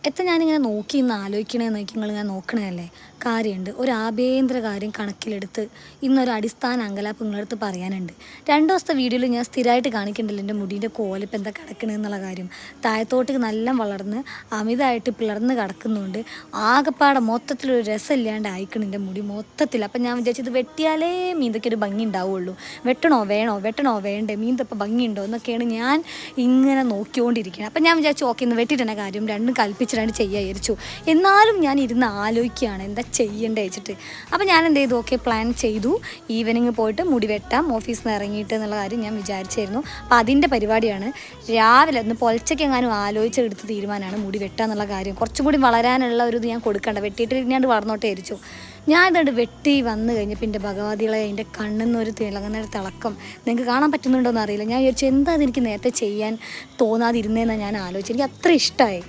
എത്ര ഞാനിങ്ങനെ നോക്കി ഇന്ന് ആലോചിക്കണേന്ന് നോക്കി നിങ്ങളിങ്ങനെ നോക്കണതല്ലേ കാര്യമുണ്ട്. ഒരു ആഭ്യന്തര കാര്യം കണക്കിലെടുത്ത് ഇന്നൊരു അടിസ്ഥാന അങ്കലാപ്പ് നിങ്ങളടുത്ത് പറയാനുണ്ട്. 2 ദിവസത്തെ വീഡിയോയിൽ ഞാൻ സ്ഥിരമായിട്ട് കാണിക്കുന്നുണ്ടല്ലോ എൻ്റെ മുടീൻ്റെ കോലിപ്പോൾ എന്താ കിടക്കണമെന്നുള്ള കാര്യം. താഴത്തോട്ട് നല്ല വളർന്ന് അമിതമായിട്ട് പിളർന്ന് കിടക്കുന്നുണ്ട്. ആകെപ്പാടെ മൊത്തത്തിലൊരു രസമില്ലാണ്ട് അയക്കണം എൻ്റെ മുടി മൊത്തത്തിൽ. അപ്പം ഞാൻ വിചാരിച്ചത് വെട്ടിയാലേ മീന്തൊക്കെ ഒരു ഭംഗി ഉണ്ടാവുള്ളൂ. വെട്ടണോ വേണ്ടേ മീന്തപ്പോൾ ഭംഗിയുണ്ടോ എന്നൊക്കെയാണ് ഞാൻ ഇങ്ങനെ നോക്കിക്കൊണ്ടിരിക്കുന്നത്. അപ്പം ഞാൻ വിചാരിച്ചു ഓക്കെ ഇന്ന് വെട്ടിയിട്ടെന്നെ കാര്യം രണ്ടും കൽപ്പിച്ചിട്ടാണ് ചെയ്യുക വിചാരിച്ചു. എന്നാലും ഞാൻ ഇരുന്ന് ആലോചിക്കുകയാണ് എന്താ ചെയ്യേണ്ടത് വെച്ചിട്ട്. അപ്പോൾ ഞാൻ എന്ത് ചെയ്തു, ഓക്കെ പ്ലാൻ ചെയ്തു. ഈവനിങ് പോയിട്ട് മുടി വെട്ടാം ഓഫീസിൽ നിന്ന് ഇറങ്ങിയിട്ട് എന്നുള്ള കാര്യം ഞാൻ വിചാരിച്ചായിരുന്നു. അപ്പോൾ അതിൻ്റെ പരിപാടിയാണ്. രാവിലെ ഒന്ന് പൊലച്ചയ്ക്ക് എങ്ങാനും ആലോചിച്ചെടുത്ത് തീരുമാനമാണ് മുടി വെട്ടുക എന്നുള്ള കാര്യം. കുറച്ചും കൂടി വളരാനുള്ള ഒരു ഇത് ഞാൻ കൊടുക്കണ്ട, വെട്ടിയിട്ട് ഞാൻ വളർന്നോട്ടെ വിചാരിച്ചു. ഞാൻ ഇതുകൊണ്ട് വെട്ടി വന്നു കഴിഞ്ഞപ്പോൾ എൻ്റെ ഭഗവതികളെ എൻ്റെ കണ്ണിന്നൊരു തിളങ്ങുന്ന ഒരു തിളക്കം നിങ്ങൾക്ക് കാണാൻ പറ്റുന്നുണ്ടോ എന്ന് അറിയില്ല. ഞാൻ വിചാരിച്ചു എന്താ എനിക്ക് നേരത്തെ ചെയ്യാൻ തോന്നാതിരുന്നതെന്നാണ് ഞാൻ ആലോചിച്ചത്. എനിക്ക് അത്ര ഇഷ്ടമായി.